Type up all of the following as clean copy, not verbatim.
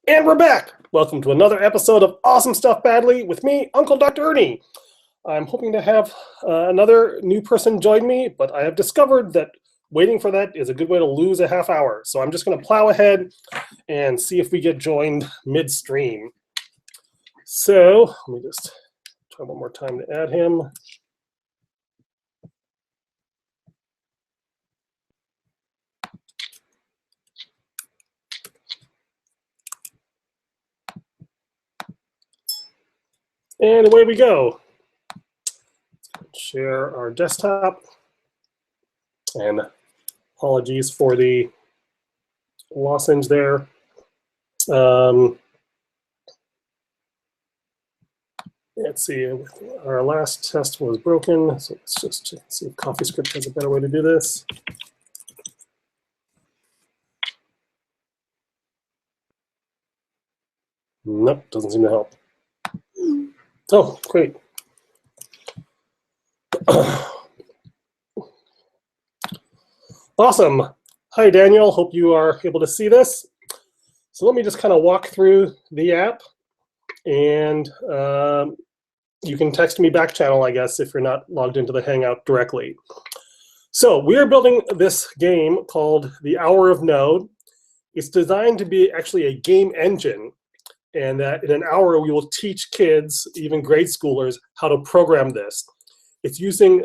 And we're back! Welcome to another episode of Awesome Stuff Badly with me, Uncle Dr. Ernie. I'm hoping to have another new person join me, but I have discovered that waiting for that is a good way to lose a half hour. So I'm just going to plow ahead and see if we get joined midstream. So let me just try one more time to add him. And away we go. Share our desktop. And apologies for the lozenge there. Let's see, our last test was broken. So let's just check, see if CoffeeScript has a better way to do this. Nope, doesn't seem to help. Oh, great. Awesome. Hi, Daniel. Hope you are able to see this. So let me just kind of walk through the app, and you can text me back channel, I guess, if you're not logged into the Hangout directly. So we are building this game called The Hour of Node. It's designed to be actually a game engine, and that in an hour we will teach kids, even grade schoolers, how to program this. It's using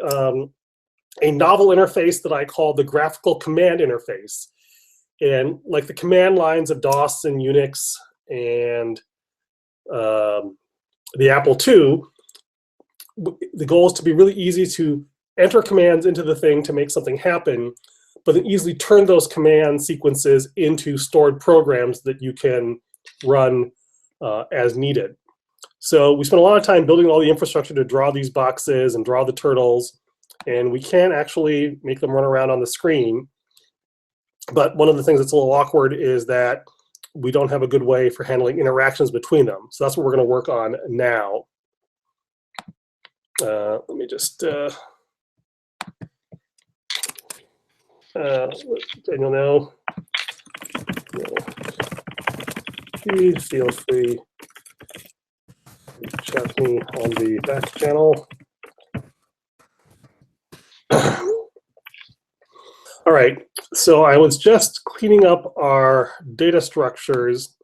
a novel interface that I call the graphical command interface. And like the command lines of DOS and Unix and the Apple II, the goal is to be really easy to enter commands into the thing to make something happen, but then easily turn those command sequences into stored programs that you can run as needed. So we spent a lot of time building all the infrastructure to draw these boxes and draw the turtles, and we can actually make them run around on the screen. But one of the things that's a little awkward is that we don't have a good way for handling interactions between them. So that's what we're going to work on now. Let me just let Daniel know. Please feel free to chat me on the back channel. All right, so I was just cleaning up our data structures,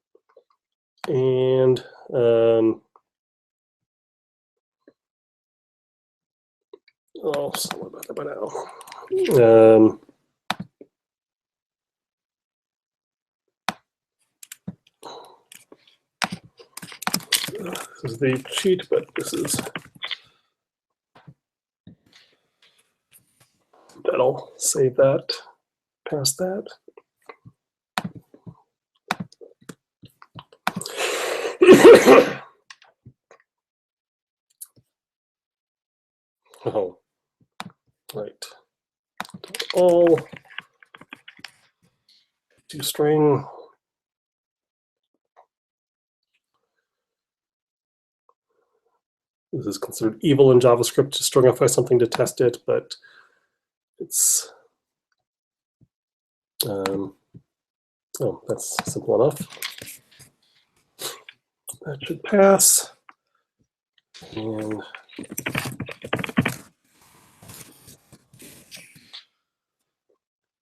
and oh, sorry about that by now. This is the cheat, but this is that'll save that, past that. Oh, right. All to string. This is considered evil in JavaScript to stringify something to test it, but it's, oh, that's simple enough. That should pass. And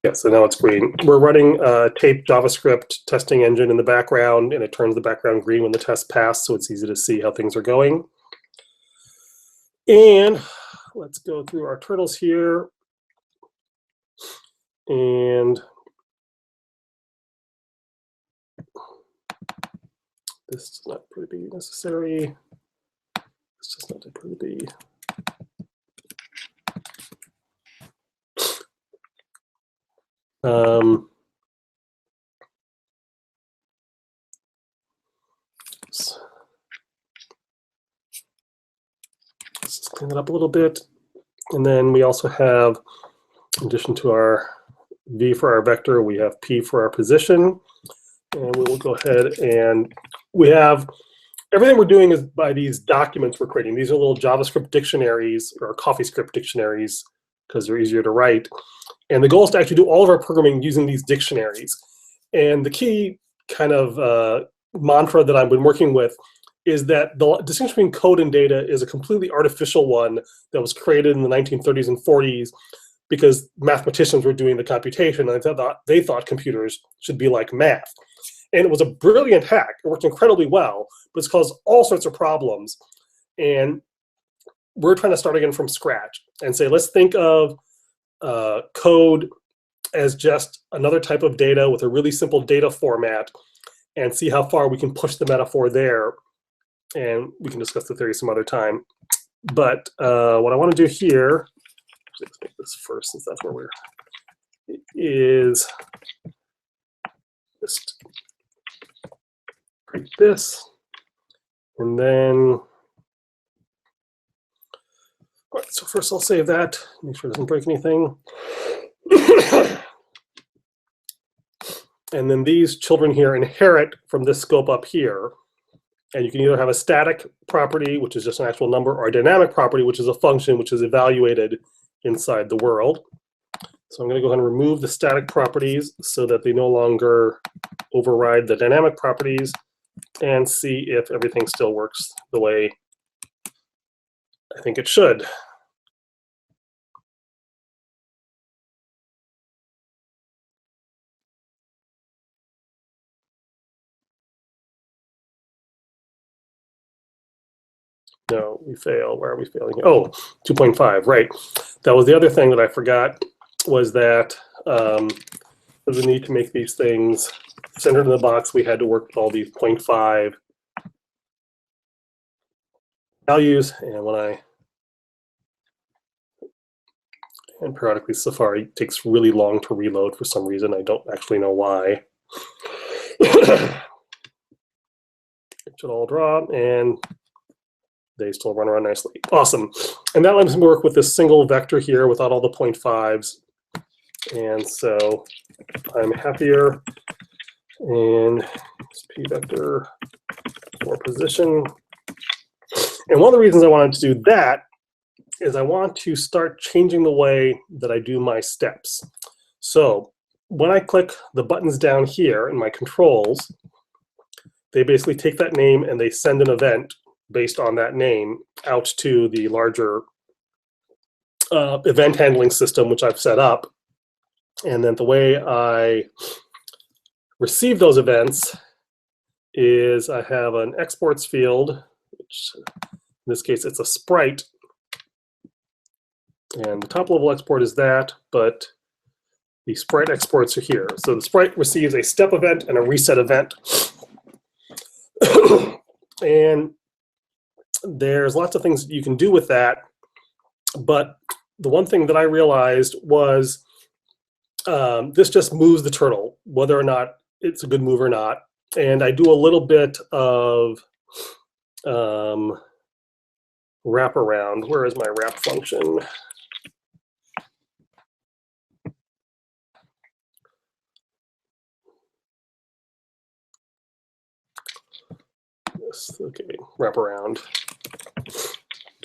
yeah, so now it's green. We're running a tape JavaScript testing engine in the background, and it turns the background green when the test passed, so it's easy to see how things are going. And let's go through our turtles here. And this does not appear to be necessary. This does not appear to be. Let's just clean it up a little bit. And then we also have, in addition to our V for our vector, we have P for our position. And we will go ahead and we have, everything we're doing is by these documents we're creating. These are little JavaScript dictionaries or CoffeeScript dictionaries because they're easier to write. And the goal is to actually do all of our programming using these dictionaries. And the key kind of mantra that I've been working with is that the distinction between code and data is a completely artificial one that was created in the 1930s and 40s because mathematicians were doing the computation and they thought computers should be like math. And it was a brilliant hack. It worked incredibly well, but it's caused all sorts of problems. And we're trying to start again from scratch and say, let's think of code as just another type of data with a really simple data format and see how far we can push the metaphor there. And we can discuss the theory some other time. But what I want to do here, let's make this first since that's where we're, is just create this. And then, all right, so first I'll save that, make sure it doesn't break anything. And then these children here inherit from this scope up here. And you can either have a static property, which is just an actual number, or a dynamic property, which is a function which is evaluated inside the world. So I'm going to go ahead and remove the static properties so that they no longer override the dynamic properties and see if everything still works the way I think it should. No, we fail. Where are we failing? Oh, 2.5, right. That was the other thing that I forgot, was that for the need to make these things centered in the box, we had to work with all these 0.5 values. And periodically Safari takes really long to reload for some reason. I don't actually know why. It should all draw, and they still run around nicely. Awesome. And that lets me work with this single vector here without all the 0.5s. And so I'm happier. And p vector for position. And one of the reasons I wanted to do that is I want to start changing the way that I do my steps. So when I click the buttons down here in my controls, they basically take that name and they send an event based on that name out to the larger event handling system, which I've set up. And then the way I receive those events is I have an exports field, which in this case it's a sprite. And the top level export is that, but the sprite exports are here. So the sprite receives a step event and a reset event. And there's lots of things that you can do with that. But the one thing that I realized was this just moves the turtle, whether or not it's a good move or not. And I do a little bit of wraparound. Where is my wrap function? Okay, wraparound.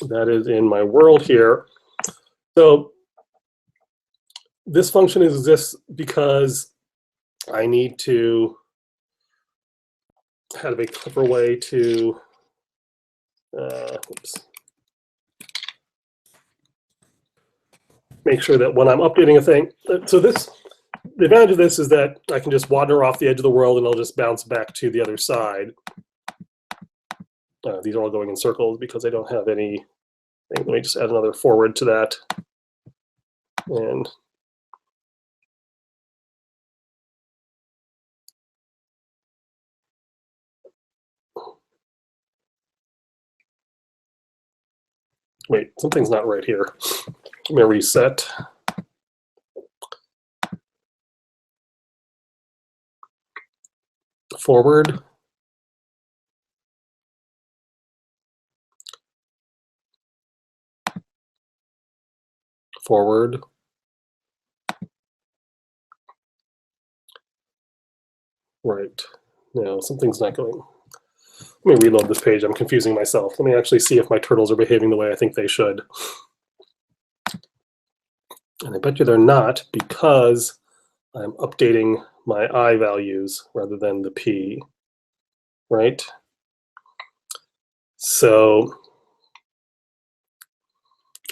That is in my world here. So this function exists because I need to have a clever way to make sure that when I'm updating a thing, so this, the advantage of this is that I can just wander off the edge of the world and I'll just bounce back to the other side. These are all going in circles because I don't have any. Let me just add another forward to that. And wait, something's not right here. Let me reset. Forward. Forward. Right. No, something's not going. Let me reload this page. I'm confusing myself. Let me actually see if my turtles are behaving the way I think they should. And I bet you they're not, because I'm updating my I values rather than the P. right? So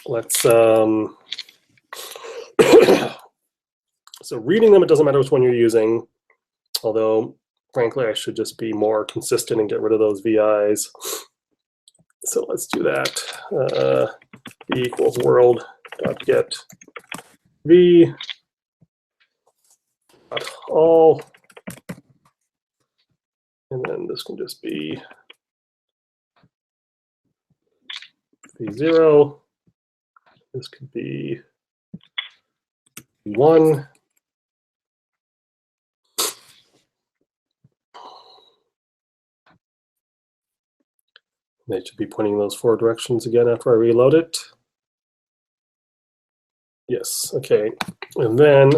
let's, so reading them, it doesn't matter which one you're using, although frankly, I should just be more consistent and get rid of those VIs. So let's do that. V equals world dot get V dot all, and then this can just be V0. This could be V1. They should be pointing those 4 directions again after I reload it. Yes, okay. And then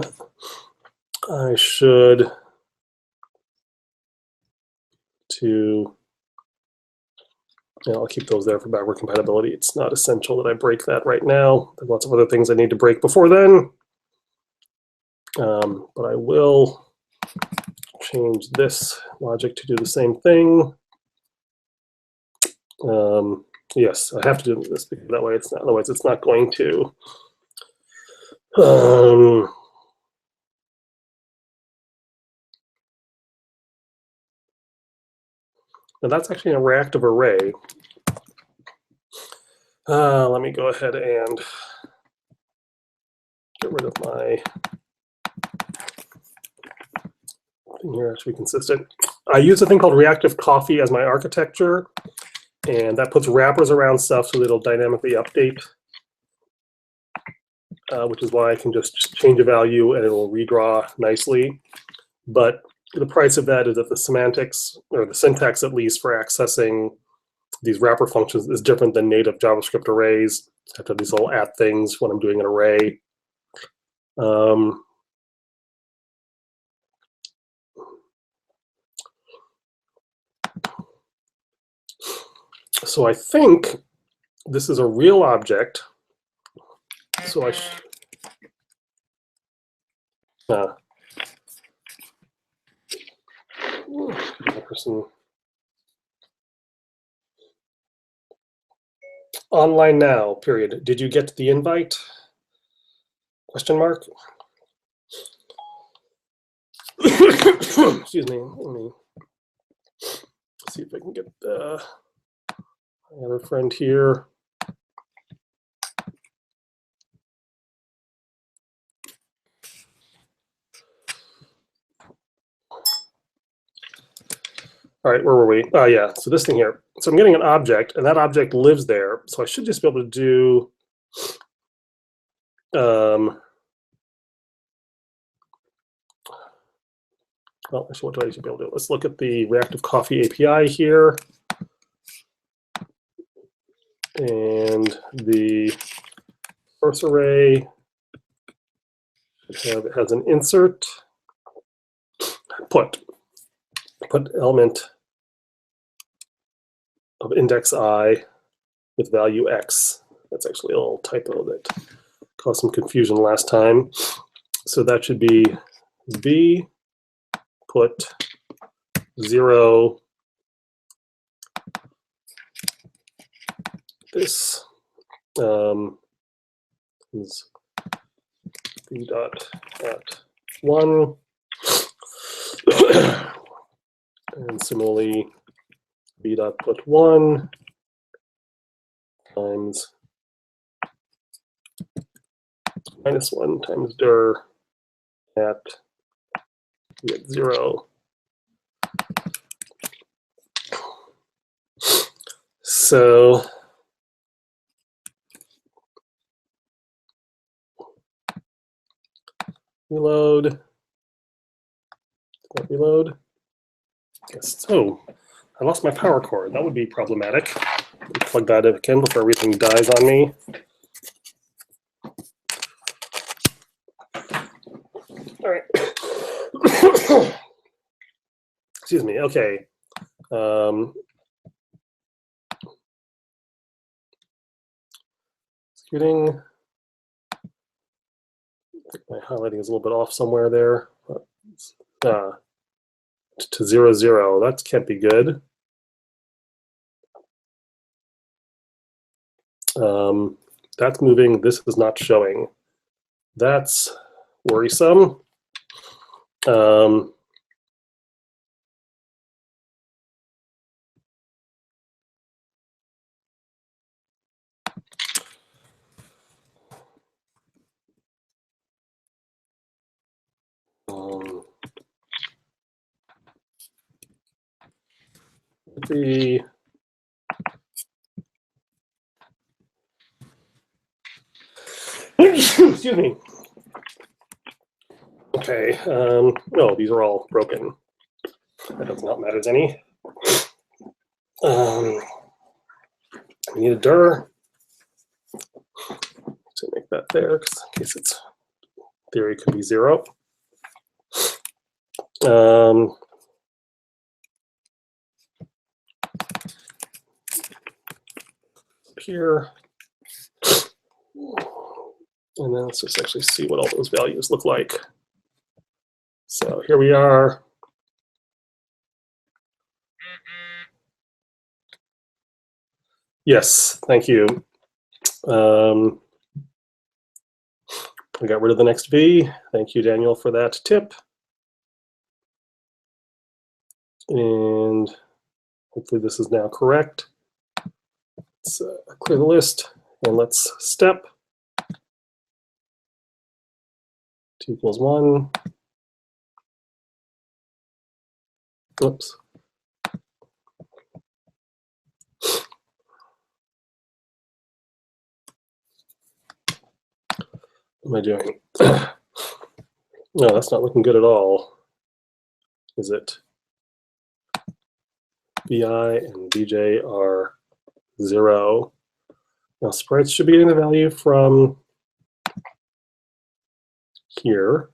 I should I'll keep those there for backward compatibility. It's not essential that I break that right now. There's lots of other things I need to break before then. But I will change this logic to do the same thing. Yes, I have to do this because that way it's not, otherwise it's not going to. Now that's actually a reactive array. Let me go ahead and get rid of my thing here to be consistent. I use a thing called reactive coffee as my architecture, and that puts wrappers around stuff so that it'll dynamically update, which is why I can just change a value and it'll redraw nicely. But the price of that is that the semantics, or the syntax at least, for accessing these wrapper functions is different than native JavaScript arrays. I have to have these little at things when I'm doing an array. So I think this is a real object. So I person online now, period. Did you get the invite? Question mark. Excuse me. Let me see if I can get my other friend here. All right, where were we? Oh, yeah, so this thing here. So I'm getting an object, and that object lives there. So I should just be able to do, well, actually, what do I should be able to do? Let's look at the Reactive Coffee API here. And the source array it has an insert, put element of index I with value X. That's actually a little typo that caused some confusion last time. So that should be V put 0. This is V dot at 1. And similarly, V dot put 1 times -1 times dir at 0. So reload. Reload. Yes. So I lost my power cord. That would be problematic. Plug that in again before everything dies on me. All right. Excuse me. Okay. Executing. I think my highlighting is a little bit off somewhere there. to 0, 0. That can't be good. That's moving. This is not showing. That's worrisome. The excuse me. Okay, no, these are all broken. That does not matter any. We need a dir. So make that there, in case its theory could be 0. Here. And then let's just actually see what all those values look like. So here we are. Yes, thank you. We got rid of the next V. Thank you, Daniel, for that tip. And hopefully this is now correct. Let's clear the list and let's step. 2 equals 1. Oops. What am I doing? No, that's not looking good at all, is it? BI and BJ are 0. Now sprites should be getting the value from here.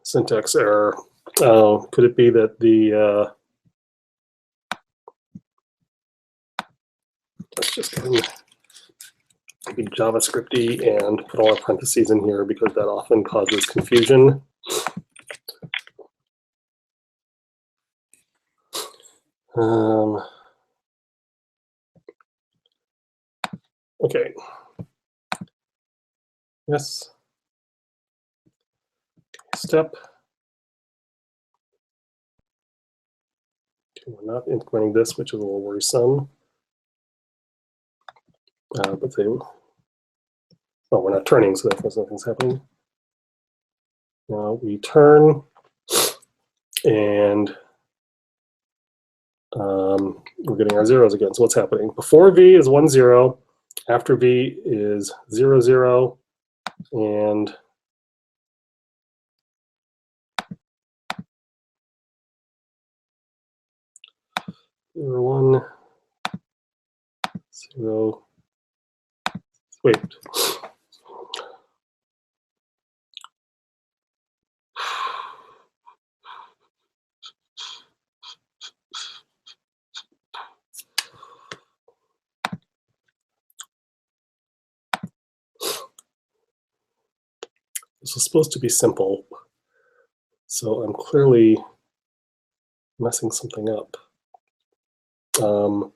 Syntax error. Oh, could it be that the let's just go ahead and be JavaScripty and put all our parentheses in here because that often causes confusion. Okay. Yes. Step. Okay, we're not incrementing this, which is a little worrisome. But they, oh, we're not turning, so that means nothing's happening. Now we turn, and we're getting our zeros again. So what's happening? Before V is 1, 0. After V is 0, 0. And zero, 1, 0. Wait. This is supposed to be simple, so I'm clearly messing something up. I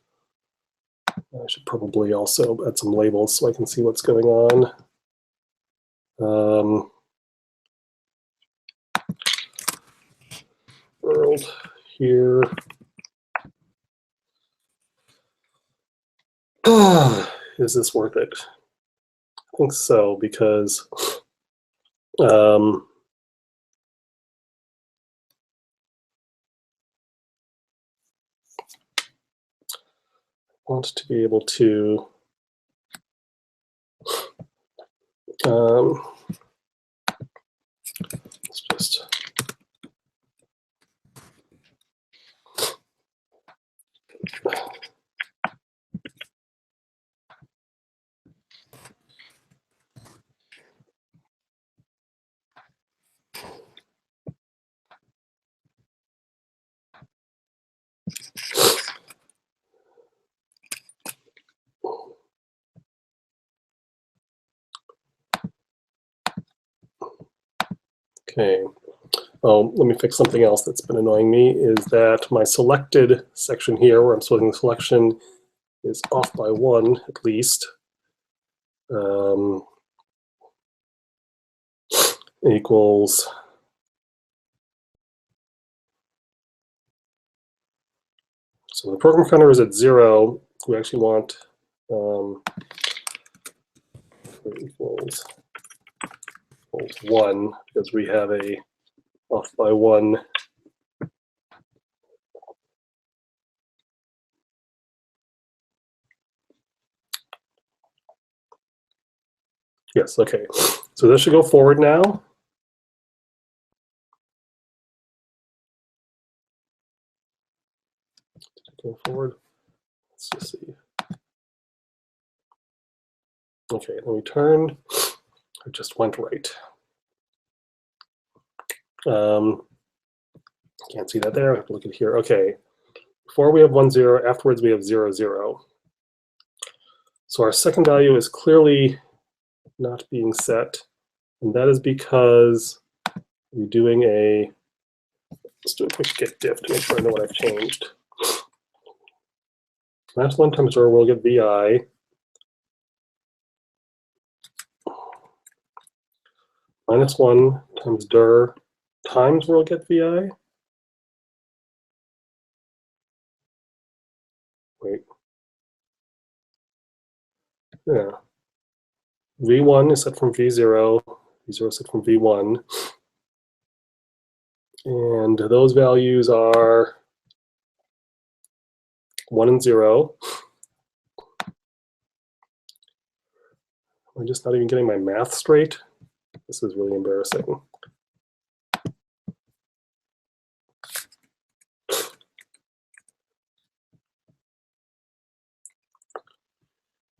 should probably also add some labels so I can see what's going on. World here. Is this worth it? I think so, because want to be able to let's just Okay. Oh, let me fix something else that's been annoying me, is that my selected section here, where I'm sorting the selection, is off by 1 at least. Equals so the program counter is at 0. We actually want equals 1 because we have a off by 1. Yes, okay. So this should go forward now. Go forward. Let's just see. Okay, then we turned. It just went right. Can't see that there. I have to look at here. Okay. Before we have 1, 0. Afterwards, we have 0, 0. So our second value is clearly not being set. And that is because we're doing a, let's do a quick get diff to make sure I know what I've changed. -1 times dir will get vi. -1 times dir times will get vi. Wait. Yeah. v1 is set from v0. v0 is set from v1. And those values are 1 and 0. I'm just not even getting my math straight. This is really embarrassing.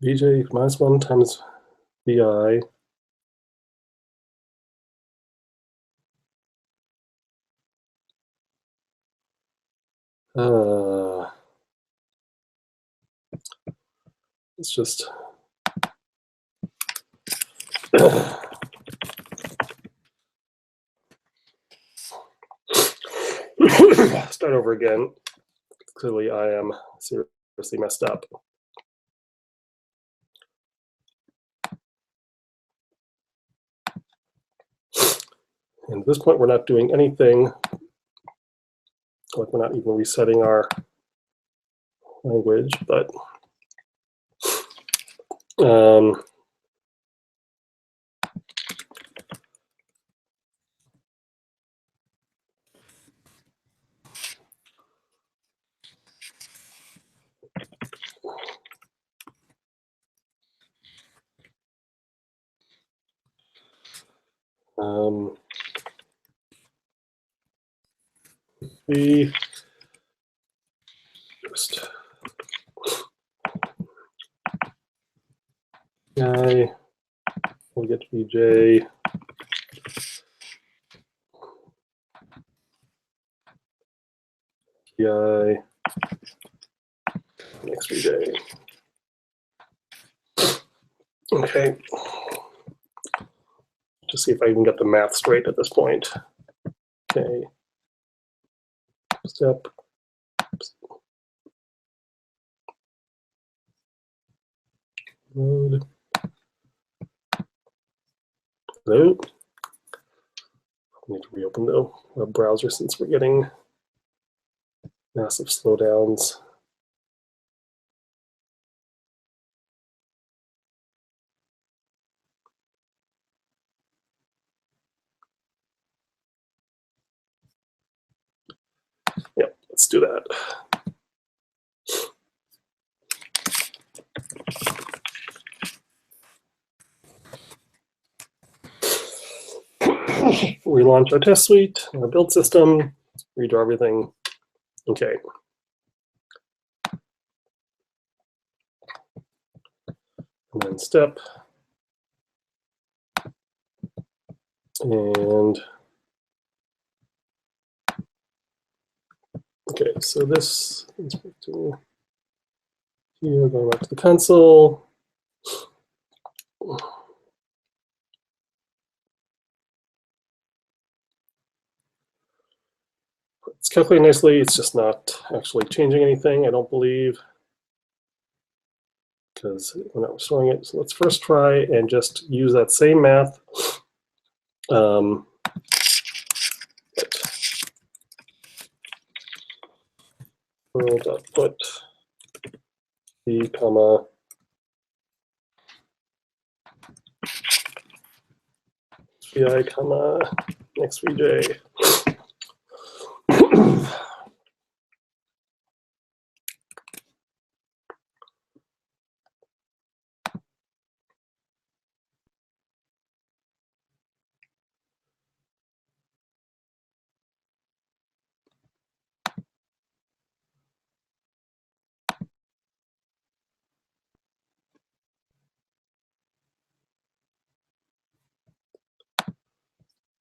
Vj -1 times vi. It's just start over again. Clearly, I am seriously messed up. And at this point, we're not doing anything. Like we're not even resetting our language, but we just I will get vj vi next vj. Okay. Just see if I even get the math straight at this point. Okay. Step. Load. Hello. I need to reopen the web browser since we're getting massive slowdowns. Yep, let's do that. Relaunch our test suite, our build system, redraw everything. Okay. And then step. And okay, so this is here, going back to the console. calculating nicely. It's just not actually changing anything, I don't believe, because we're not storing it. So let's first try and just use that same math. World.put b comma vi comma next vj.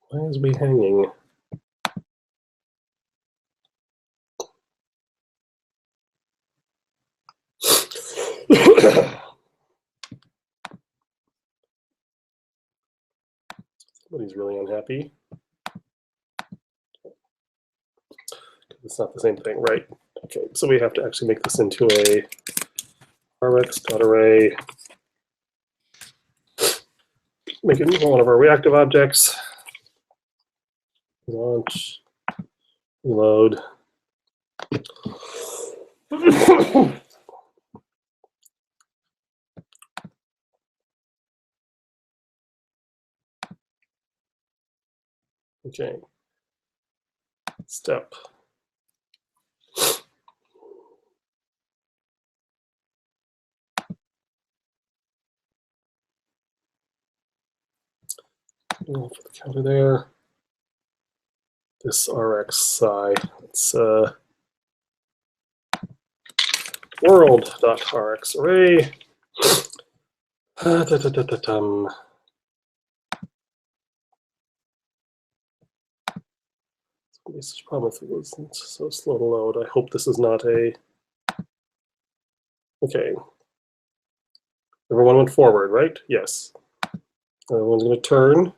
Why is we hanging? Somebody's really unhappy. It's not the same thing, right? Okay, so we have to actually make this into a rx.array. Make it one of our reactive objects. Launch, reload. Okay. Step. I'll put the counter there. This RXI. It's world.rxArray. This is problem if it was so slow to load. I hope this is not a. Okay. Everyone went forward, right? Yes. Everyone's going to turn.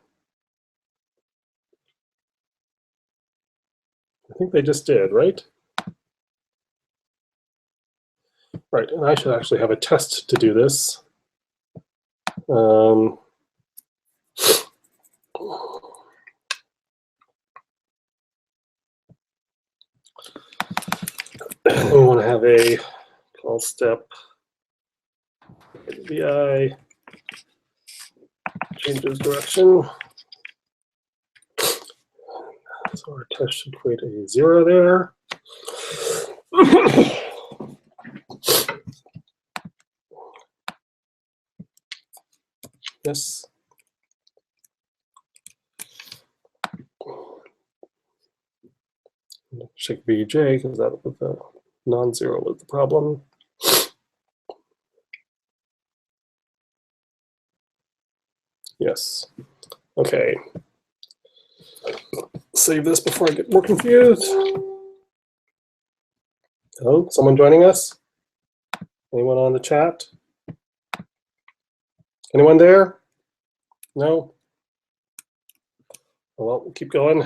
I think they just did, right? Right, and I should actually have a test to do this. We want to have a call step vi changes direction. So our test should create a 0 there. Yes. Check VJ because that was the non-zero was the problem. Yes. Okay. Save this before I get more confused. Hello, someone joining us? Anyone on the chat? Anyone there? No? Well, we'll keep going.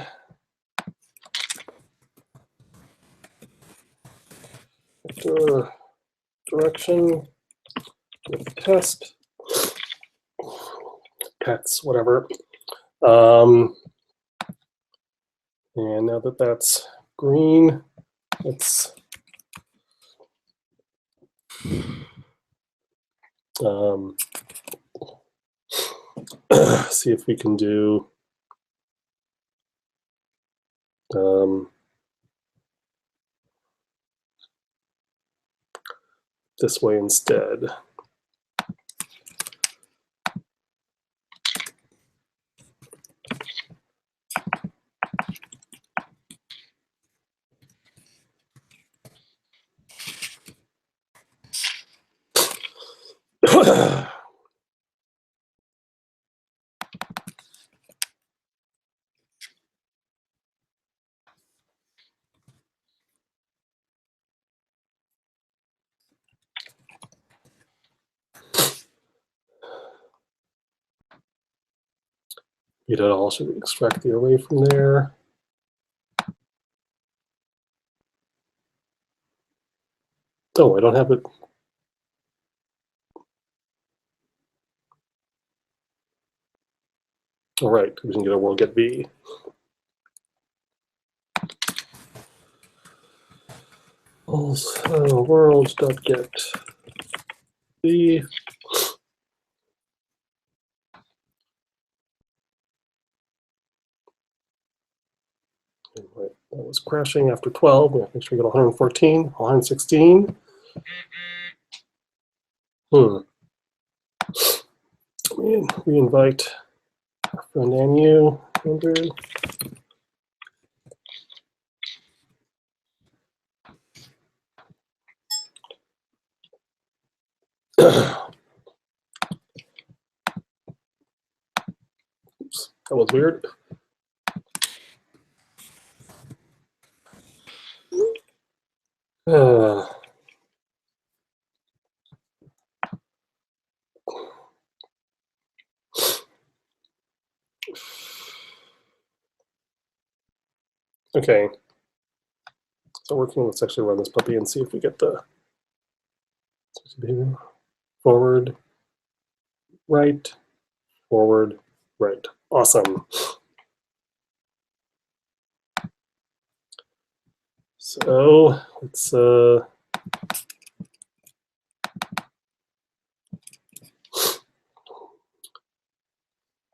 Direction with test. Pets, whatever. And now that that's green, let's see if we can do this way instead. It also extract the array from there. Oh, I don't have it. All right, we can get a world get B. Also, world.get B. Right, that was crashing after 12. We have to make sure we get 114, 116. We invite our friend Anu, Andrew. Oops, that was weird. Okay. So working, let's actually run this puppy and see if we get the forward, right, forward, right. Awesome. So let's I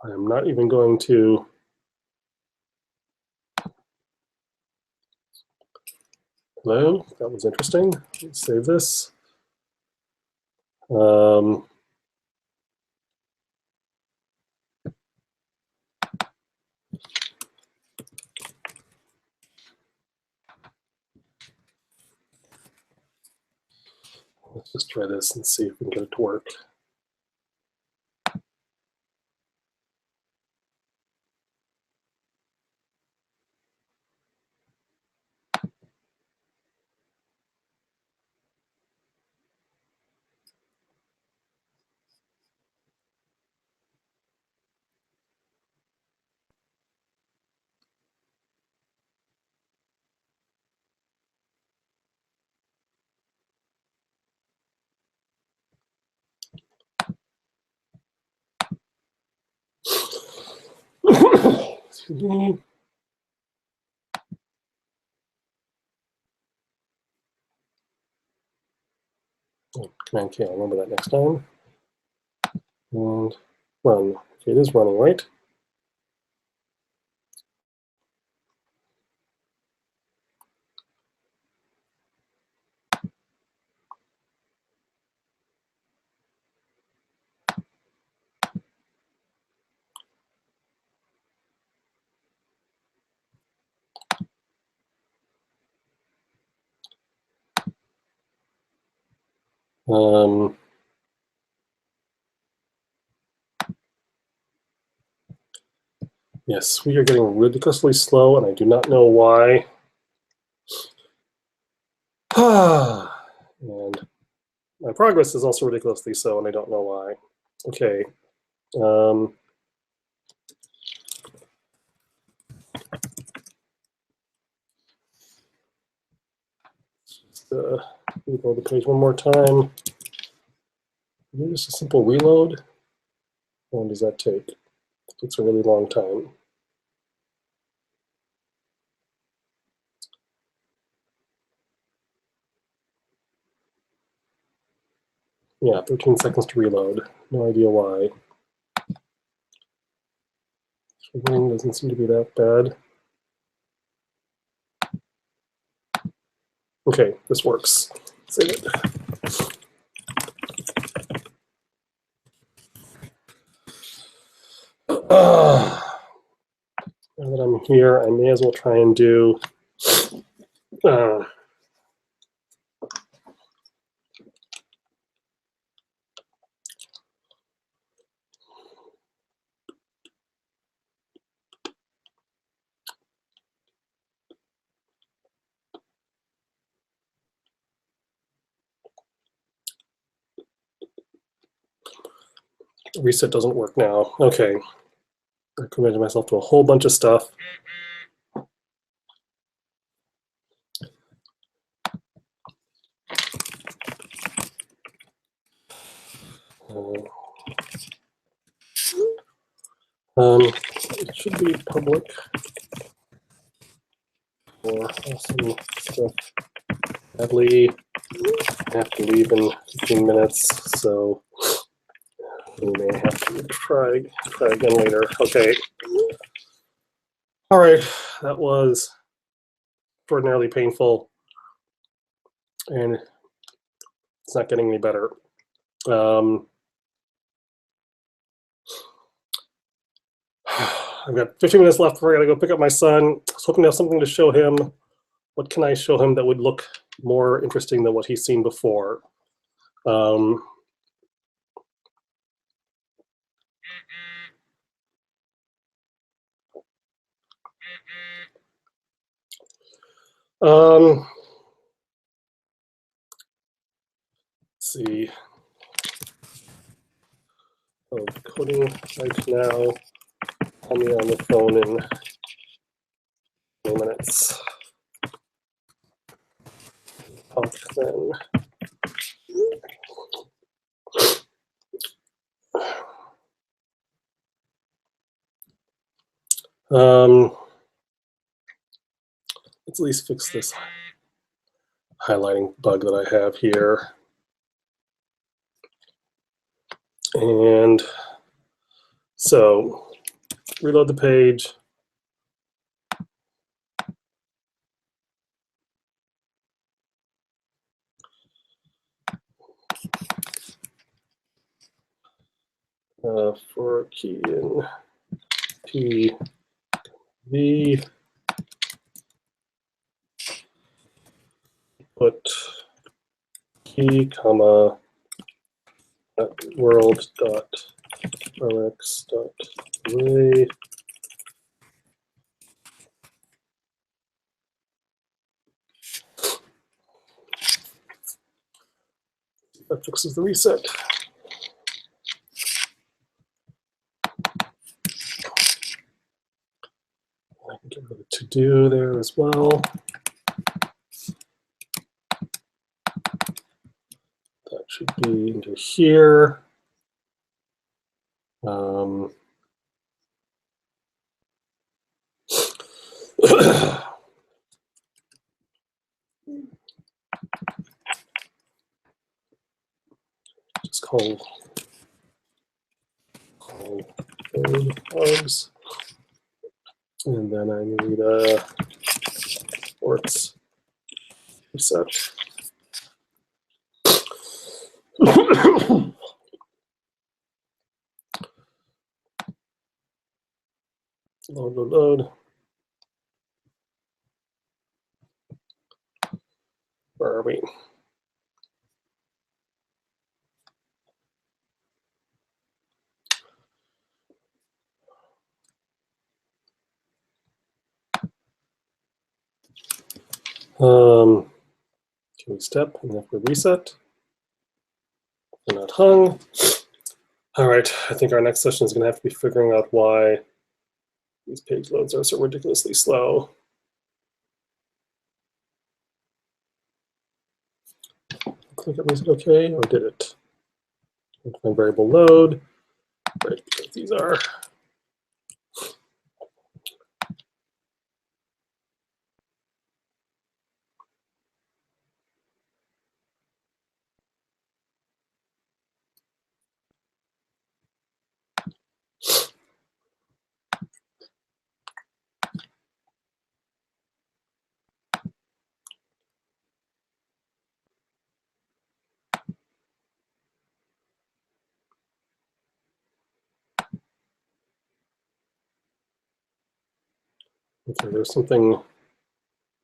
am not even going to hello, that was interesting. Let's save this. Let's just try this and see if we can get it to work. Excuse me. Oh, Command K, I'll remember that next time. And run. Okay, it is running, right? Yes, we are getting ridiculously slow, and I do not know why. And my progress is also ridiculously slow, and I don't know why. Okay. Just reload the page one more time. Maybe just a simple reload. How long does that take? It takes a really long time. Yeah, 13 seconds to reload. No idea why. Ring doesn't seem to be that bad. Okay, this works. Save it. Now that I'm here, I may as well try and do reset doesn't work now. Okay. I committed myself to a whole bunch of stuff. It should be public for awesome stuff. Sadly, I have to leave in 15 minutes, so we may have to try again later. Okay. All right, that was extraordinarily painful, and it's not getting any better. I've got 15 minutes left before I gotta go pick up my son. I was hoping to have something to show him. What can I show him that would look more interesting than what he's seen before? Let's see. Oh, coding right now. Call me on the phone in 20 minutes. Talk then. Let's at least fix this highlighting bug that I have here. And so reload the page. For key in PV, put key, comma, world.rx.array. That fixes the reset. I can get rid of to do there as well. That should be into here. Just call bugs. And then I need a ports reset. Load. Where are we? Can we step and then we reset? We're not hung. All right, I think our next session is going to have to be figuring out why these page loads are so ridiculously slow. Click it, was it okay, or did it? My variable load, right, because these are. Okay, there's something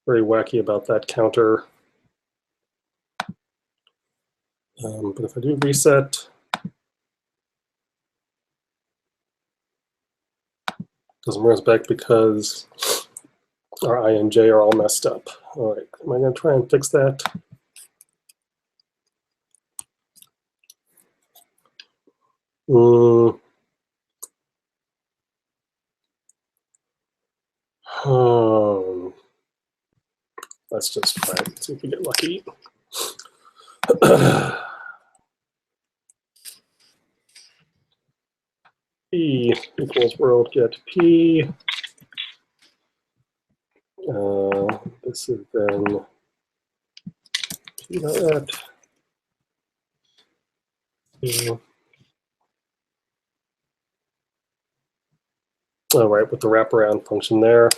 very wacky about that counter. But if I do reset, it doesn't bring us back because our I and J are all messed up. All right, am I going to try and fix that? Let's just try it, see if we get lucky. P equals world get P. This is then P dot at. All right, with the wraparound function there.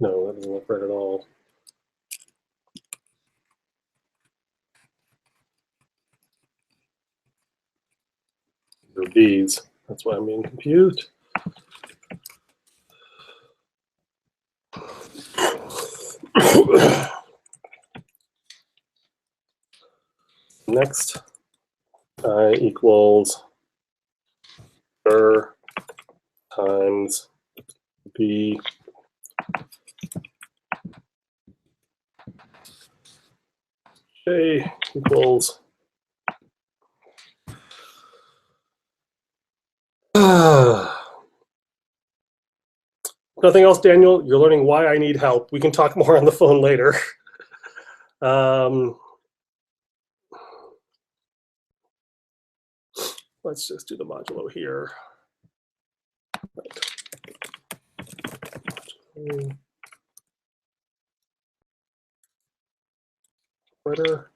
No, that doesn't look right at all. They're B's. That's why I'm being confused. Next, I equals er times B J equals nothing else, Daniel. You're learning why I need help. We can talk more on the phone later. Let's just do the modulo here. Right. Operator,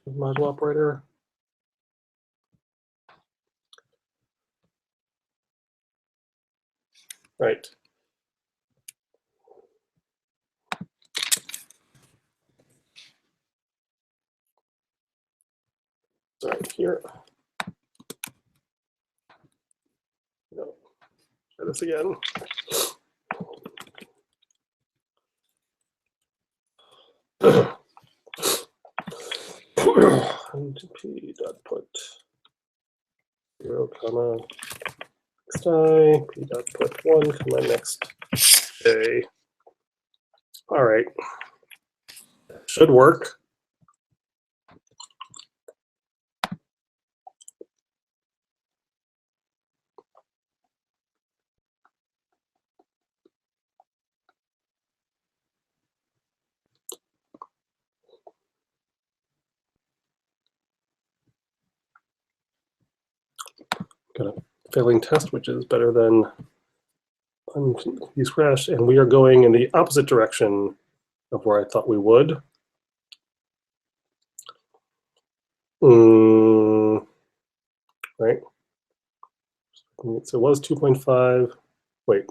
module operator. Right. Right here. No. Try this again. P dot put 0 comma next I, P dot put 1 comma next J. All right. Should work. Got a failing test, which is better than unconfused crash, and we are going in the opposite direction of where I thought we would. Right. So it was 2.5. Wait.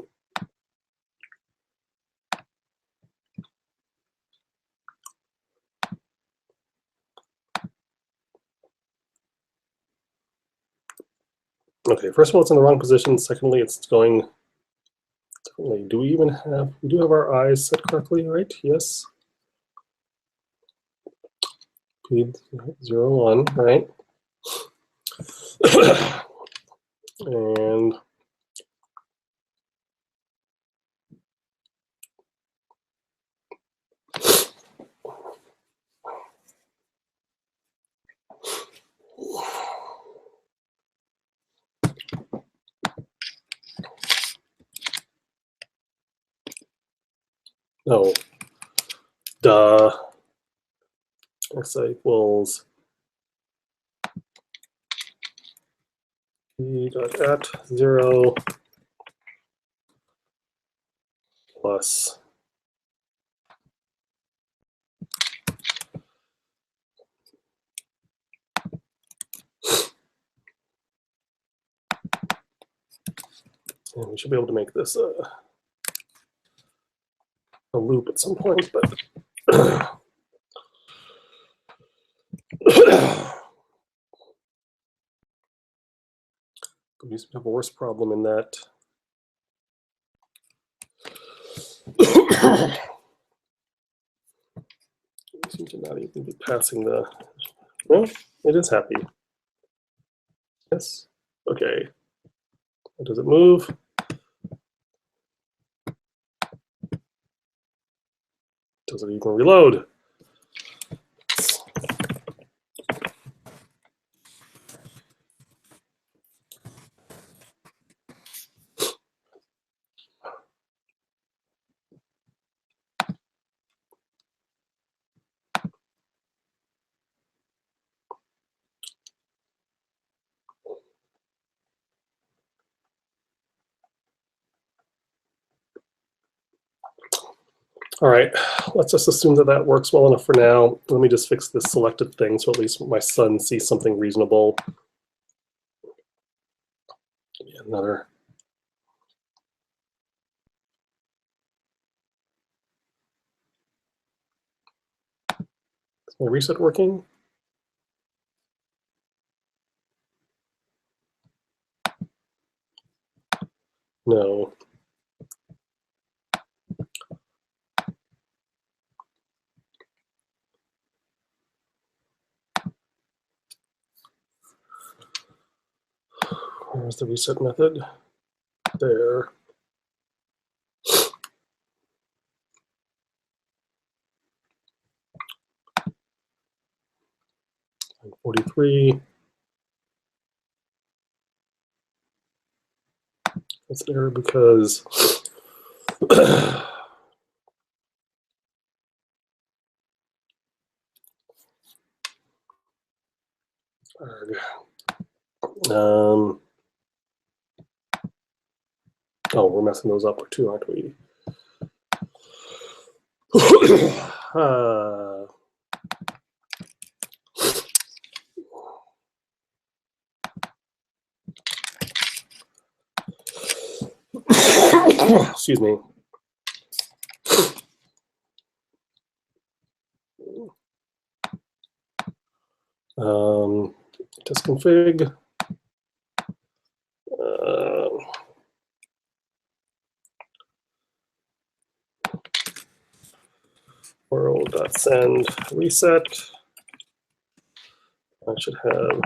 Okay, first of all, it's in the wrong position. Secondly, it's going differently. Do we even have, we do have our eyes set correctly, right? Yes. P01, right? And oh, duh. X equals P dot at 0 plus and we should be able to make this a loop at some point, but we used to have a worse problem in that Seem to not even be passing the. No, it is happy. Yes. Okay. Does it move? Does it even reload? All right, let's just assume that that works well enough for now. Let me just fix this selected thing so at least my son sees something reasonable. Another. Is my reset working? No. Where's the reset method? There. 43. That's an error because oh, we're messing those up too, aren't we? Excuse me. Test config. World.send reset. I should have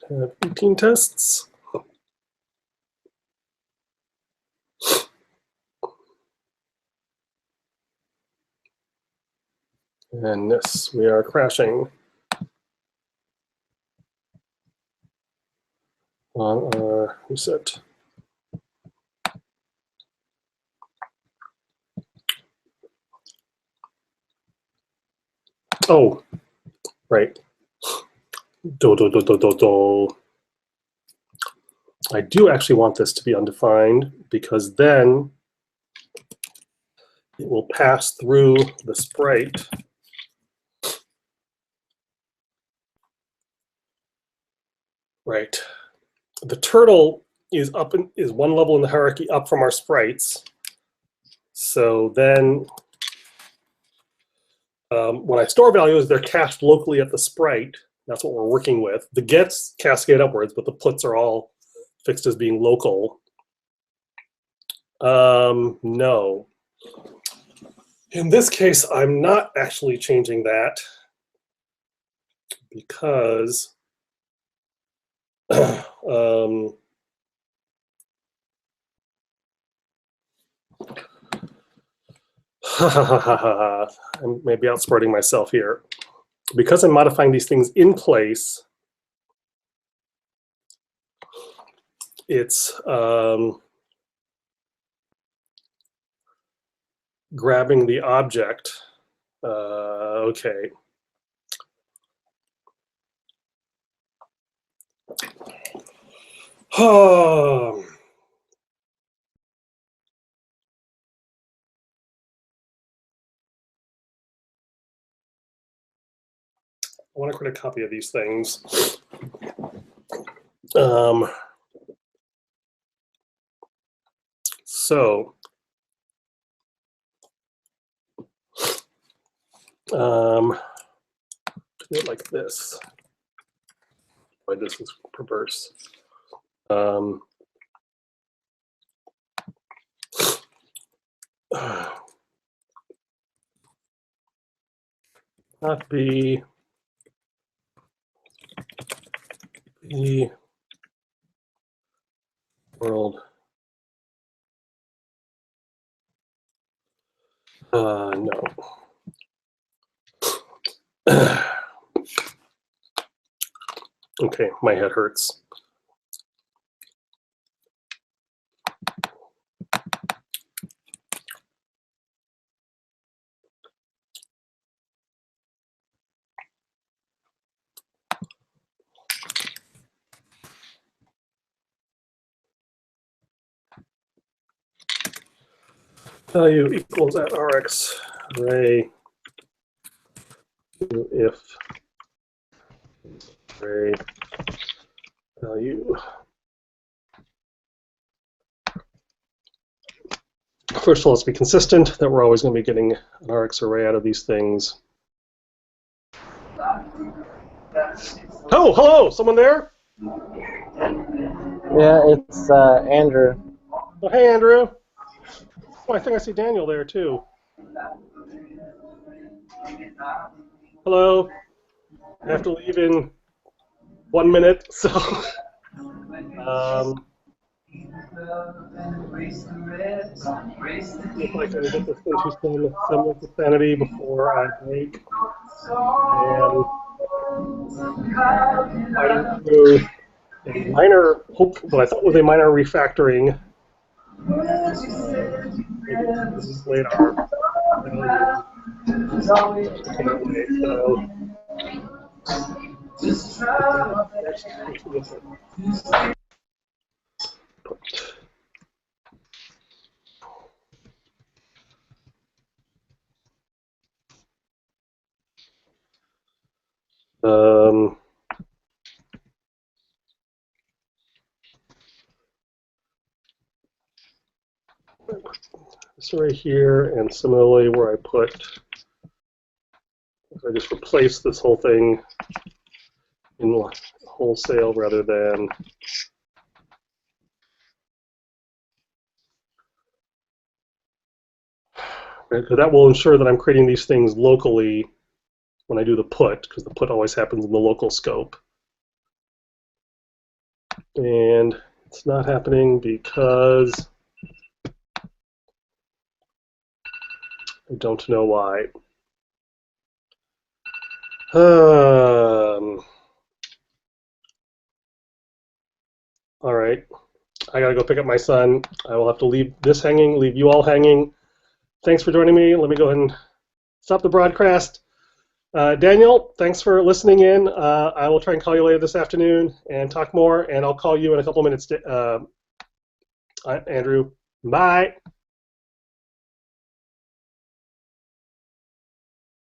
have 18 tests. And yes, we are crashing on our reset. Oh, right. I do actually want this to be undefined because then it will pass through the sprite. Right. The turtle is one level in the hierarchy up from our sprites. So then when I store values, they're cached locally at the sprite. That's what we're working with. The gets cascade upwards, but the puts are all fixed as being local. No. In this case, I'm not actually changing that because I'm maybe outsmarting myself here. Because I'm modifying these things in place, it's grabbing the object. Okay. I want to create a copy of these things. So Do it like this. Why this is perverse. Not B. B. World. No. Okay, my head hurts. Value equals at Rx array if array value. First of all, let's be consistent that we're always going to be getting an Rx array out of these things. Oh, hello, someone there? Yeah, it's Andrew. Oh, hey, Andrew. Oh, I think I see Daniel there too. Hello. I have to leave in 1 minute, so. If I can get this into some semblance of sanity before I break. And fighting through a minor, what I thought was a minor refactoring. Later. This right here, and similarly where I put, I just replace this whole thing in wholesale rather than because that will ensure that I'm creating these things locally when I do the put, because the put always happens in the local scope. And it's not happening because I don't know why. All right, I gotta go pick up my son. I will have to leave this hanging, leave you all hanging. Thanks for joining me. Let me go ahead and stop the broadcast. Daniel, thanks for listening in. I will try and call you later this afternoon and talk more, and I'll call you in a couple minutes. Andrew, bye.